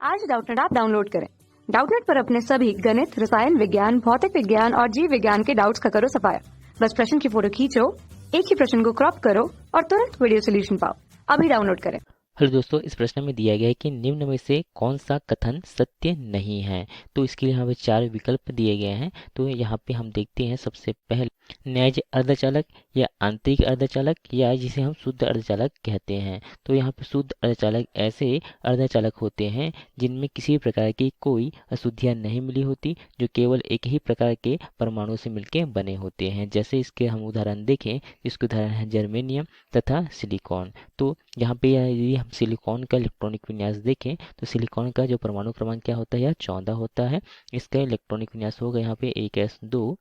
आज Doubtnut app download करें। Doubtnut पर अपने सभी गणित, रसायन विज्ञान, भौतिक विज्ञान और जीव विज्ञान के डाउट्स का करो सफाया। बस प्रश्न की फोटो खींचो, एक ही प्रश्न को क्रॉप करो और तुरंत वीडियो सोल्यूशन पाओ। अभी डाउनलोड करें। हेलो दोस्तों, इस प्रश्न में दिया गया है कि निम्न में से कौन सा कथन सत्य नहीं है। तो इसके लिए यहाँ पे चार विकल्प दिए गए हैं। तो यहाँ पे हम देखते हैं सबसे पहले न्यायज अर्धचालक या आंतरिक अर्धचालक या जिसे हम शुद्ध अर्धचालक कहते हैं। तो यहाँ पे शुद्ध अर्धचालक ऐसे अर्धचालक होते हैं जिनमें किसी प्रकार की कोई अशुद्धियाँ नहीं मिली होती, जो केवल एक ही प्रकार के परमाणु से मिलकर बने होते हैं। जैसे इसके हम उदाहरण देखें, इसके उदाहरण है जर्मेनियम तथा सिलिकॉन। तो यहाँ पे यदि हम सिलिकॉन का इलेक्ट्रॉनिक विन्यास देखें तो सिलिकॉन का जो परमाणु क्रमांक क्या होता है, यह 14 होता है। इसका इलेक्ट्रॉनिक विन्यास होगा यहाँ पे 1s2,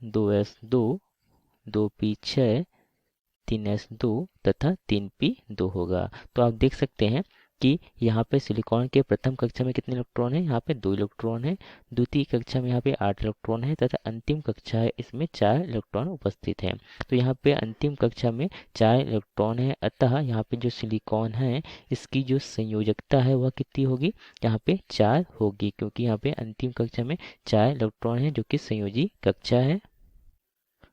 2s2, 2p6, 3s2 तथा 3p2 होगा। तो आप देख सकते हैं कि यहाँ पे सिलिकॉन के प्रथम कक्षा में कितने इलेक्ट्रॉन हैं, यहाँ पे 2 इलेक्ट्रॉन हैं। द्वितीय कक्षा में यहाँ पे 8 इलेक्ट्रॉन है तथा अंतिम कक्षा है इसमें 4 इलेक्ट्रॉन उपस्थित हैं। तो यहाँ पे अंतिम कक्षा में 4 इलेक्ट्रॉन है, अतः यहाँ पे जो सिलिकॉन है इसकी जो संयोजकता है वह कितनी होगी, यहाँ पे 4 होगी, क्योंकि यहाँ पे अंतिम कक्षा में 4 इलेक्ट्रॉन है जो कि संयोजी कक्षा है।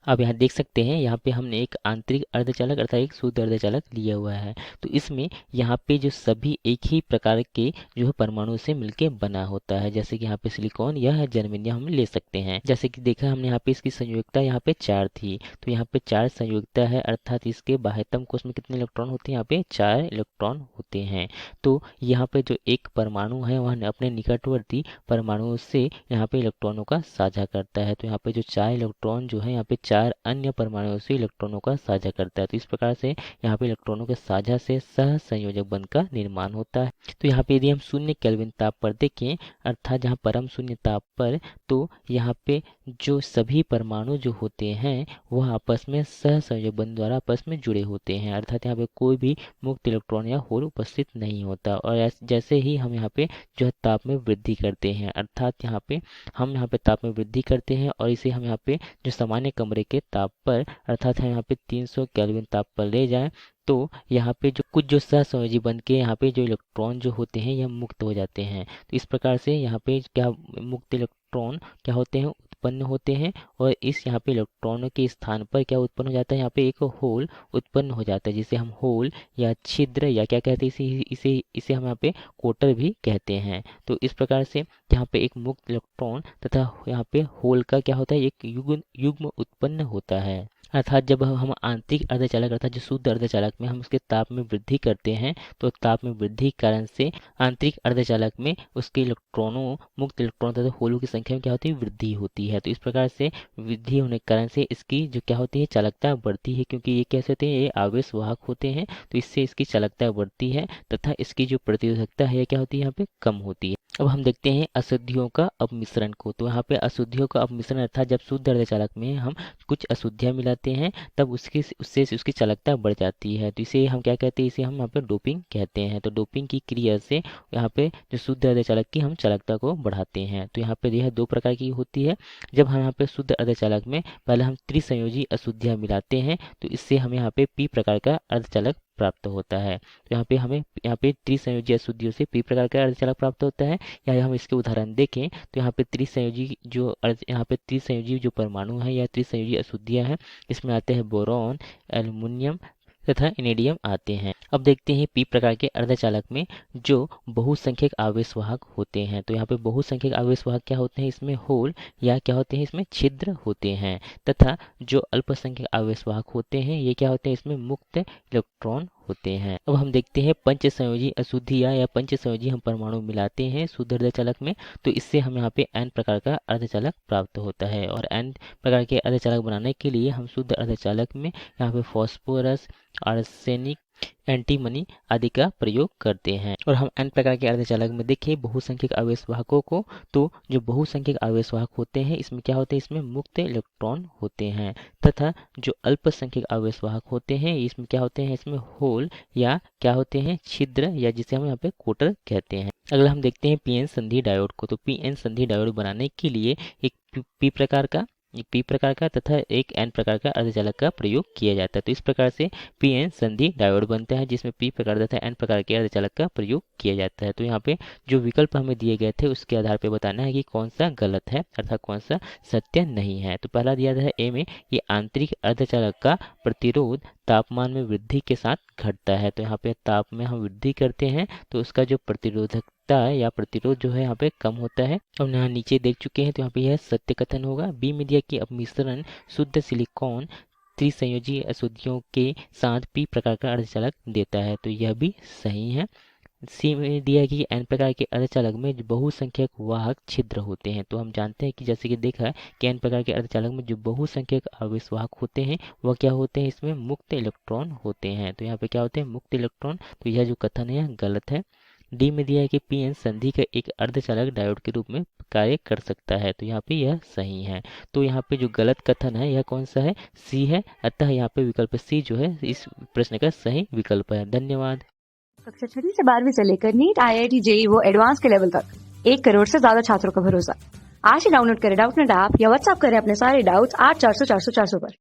अब यहाँ देख सकते हैं, यहाँ पे हमने एक आंतरिक अर्धचालक अर्थात एक शुद्ध अर्धचालक लिया हुआ है। तो इसमें यहाँ पे जो सभी एक ही प्रकार के जो है परमाणु से मिलके बना होता है। जैसे कि यहाँ पे सिलिकॉन या जर्मेनियम हम ले सकते हैं। जैसे कि देखा हमने यहाँ पे इसकी संयोजकता यहाँ पे 4 थी, तो यहाँ पे 4 संयोजकता है, अर्थात इसके बाह्यतम कोश में कितने इलेक्ट्रॉन होते हैं, यहाँ पे 4 इलेक्ट्रॉन होते हैं। तो यहाँ पे जो एक परमाणु है वह अपने निकटवर्ती परमाणु से यहाँ पे इलेक्ट्रॉनों का साझा करता है। तो यहाँ पे जो 4 इलेक्ट्रॉन जो है यहाँ पे 4 अन्य परमाणुओं से इलेक्ट्रॉनों का साझा करता है। तो इस प्रकार से यहाँ पे इलेक्ट्रॉनों के साझा से सह संयोजक बंध का निर्माण होता है। तो यहाँ पे यदि हम 0 केल्विन ताप पर देखें, अर्थात जहाँ परम शून्य ताप पर, तो यहाँ पे जो सभी परमाणु जो होते हैं वह आपस में सह संयोजक बंध द्वारा आपस में जुड़े होते हैं, अर्थात यहाँ पे कोई भी मुक्त इलेक्ट्रॉन या होल उपस्थित नहीं होता। और जैसे ही हम यहाँ पे जो है ताप में वृद्धि करते हैं, अर्थात हम यहाँ पे ताप में वृद्धि करते हैं और इसे हम यहाँ पे जो सामान्य कमरे के ताप पर अर्थात हम यहाँ पे 300 केल्विन ताप पर ले जाएं, तो यहाँ पे जो कुछ जो सहसंयोजी बन के यहाँ पे जो इलेक्ट्रॉन जो होते हैं यह मुक्त हो जाते हैं। तो इस प्रकार से यहाँ पे क्या मुक्त इलेक्ट्रॉन क्या होते हैं, उत्पन्न होते हैं, और इस यहाँ पे इलेक्ट्रॉनों के स्थान पर क्या उत्पन्न हो जाता है, यहाँ पे एक होल उत्पन्न हो जाता है, जिसे हम होल या छिद्र या क्या कहते हैं, इसे इसे इसे हम यहाँ पे कोटर भी कहते हैं। तो इस प्रकार से यहाँ पे एक मुक्त इलेक्ट्रॉन तथा यहाँ पे होल का क्या होता है, एक युग्म उत्पन्न होता है। अर्थात जब हम आंतरिक अर्धचालक अर्थात जो शुद्ध अर्धचालक में हम उसके ताप में वृद्धि करते हैं, तो ताप में वृद्धि के कारण से आंतरिक अर्धचालक में उसके इलेक्ट्रॉनों मुक्त इलेक्ट्रॉन तथा होलों की संख्या में क्या होती है, वृद्धि होती है। तो इस प्रकार से वृद्धि होने के कारण से इसकी जो क्या होती है, चालकता बढ़ती है, क्योंकि ये कैसे होते हैं, ये आवेश वाहक होते हैं। तो इससे इसकी चालकता बढ़ती है तथा इसकी जो प्रतिरोधकता है क्या होती है, यहाँ पे कम होती है। अब हम देखते हैं अशुद्धियों का अपमिश्रण को। तो यहाँ पे अशुद्धियों का अपमिश्रण अर्थात जब शुद्ध अर्धचालक में हम कुछ अशुद्धियाँ मिलाते हैं तब उससे उसकी चालकता बढ़ जाती है। तो इसे हम क्या कहते हैं, इसे हम यहाँ पे डोपिंग कहते हैं। तो डोपिंग की क्रिया से यहाँ पे जो शुद्ध अर्धचालक की हम चालकता को बढ़ाते हैं। तो यहाँ पे यह 2 प्रकार की होती है। जब हम यहाँ पे शुद्ध अर्धचालक में पहले हम त्रिसंयोजी अशुद्धियाँ मिलाते हैं, तो इससे हमें यहाँ पे पी प्रकार का अर्धचालक प्राप्त होता है। तो यहाँ पे हमें यहाँ पे त्रिसंयोजी अशुद्धियों से पी प्रकार का अर्धचालक प्राप्त होता है। या हम इसके उदाहरण देखें तो यहाँ पे त्रिसंयोजी जो परमाणु है या त्रिसंयोजी अशुद्धियाँ हैं, इसमें आते हैं बोरॉन, एल्युमिनियम तथा इनेडियम आते हैं। अब देखते हैं पी प्रकार के अर्धचालक में जो बहुसंख्यक आवेशवाहक होते हैं। तो यहाँ पे बहुसंख्यक आवेशवाहक क्या होते हैं, इसमें होल या क्या होते हैं, इसमें छिद्र होते हैं। तथा जो अल्पसंख्यक आवेशवाहक होते हैं ये क्या होते हैं, इसमें मुक्त इलेक्ट्रॉन होते हैं। अब हम देखते हैं पंच संयोजी अशुद्धियाँ या पंच संयोजी हम परमाणु मिलाते हैं शुद्ध अर्धचालक में, तो इससे हम यहाँ पे एन प्रकार का अर्धचालक प्राप्त होता है। और एन प्रकार के अर्धचालक बनाने के लिए हम शुद्ध अर्धचालक में यहाँ पे फॉस्फोरस, आर्सेनिक, एंटीमनी आदि का प्रयोग करते हैं। और हम एन प्रकार के अर्धचालक में देखें बहुसंख्यक आवेशवाहकों को, तो जो बहुसंख्यक आवेशवाहक होते हैं इसमें क्या होते हैं, इसमें मुक्त इलेक्ट्रॉन होते हैं। तथा जो अल्पसंख्यक आवेशवाहक होते हैं इसमें क्या होते हैं, इसमें होल या क्या होते हैं, छिद्र या जिसे हम यहाँ पे कोटर कहते हैं। अगला हम देखते हैं पीएन संधि डायोड को। तो पीएन संधि डायोड बनाने के लिए एक पी प्रकार का पी प्रकार का तथा एक एन प्रकार का अर्धचालक का प्रयोग किया जाता है। तो इस प्रकार से पी एन संधि डायोड बनता है जिसमें पी प्रकार तथा एन प्रकार के अर्धचालक का प्रयोग किया जाता है। तो यहाँ पे जो विकल्प हमें दिए गए थे उसके आधार पर बताना है कि कौन सा गलत है अर्थात कौन सा सत्य नहीं है। तो पहला दिया है ए में ये आंतरिक अर्धचालक का प्रतिरोध तापमान में वृद्धि के साथ घटता है। तो यहाँ पे ताप में हम वृद्धि करते हैं तो उसका जो प्रतिरोधकता या प्रतिरोध जो है यहाँ पे कम होता है। और यहाँ नीचे देख चुके हैं तो यहाँ पे यह सत्य कथन होगा। बी में दिया कि अपमिश्रण शुद्ध सिलिकॉन त्रिसंयोजी अशुद्धियों के साथ पी प्रकार का अर्धचालक देता है। तो यह भी सही है। सी में दिया कि एन प्रकार के अर्धचालक में जो बहुसंख्यक वाहक छिद्र होते हैं। तो हम जानते हैं कि जैसे कि देखा है कि एन प्रकार के अर्धचालक में जो बहुसंख्यक आवेश वाहक होते हैं वह क्या होते हैं, इसमें मुक्त इलेक्ट्रॉन होते हैं। तो यहाँ पे क्या होते हैं, मुक्त इलेक्ट्रॉन। तो यह जो कथन है यह गलत है। डी में दिया है कि पी एन संधि का एक अर्धचालक डायोड के रूप में कार्य कर सकता है। तो यहाँ पे यह सही है। तो यहाँ पे जो गलत कथन है यह कौन सा है, सी है। अतः यहाँ पे विकल्प सी जो है इस प्रश्न का सही विकल्प है। धन्यवाद। कक्षा 6 से 12वीं से लेकर नीट, IIT, JEE वो एडवांस के लेवल तक 1 करोड़ से ज्यादा छात्रों का भरोसा। आज ही डाउनलोड करें डाउटनेट ऐप या व्हाट्सएप करें अपने सारे डाउट्स 8400 400 400 पर।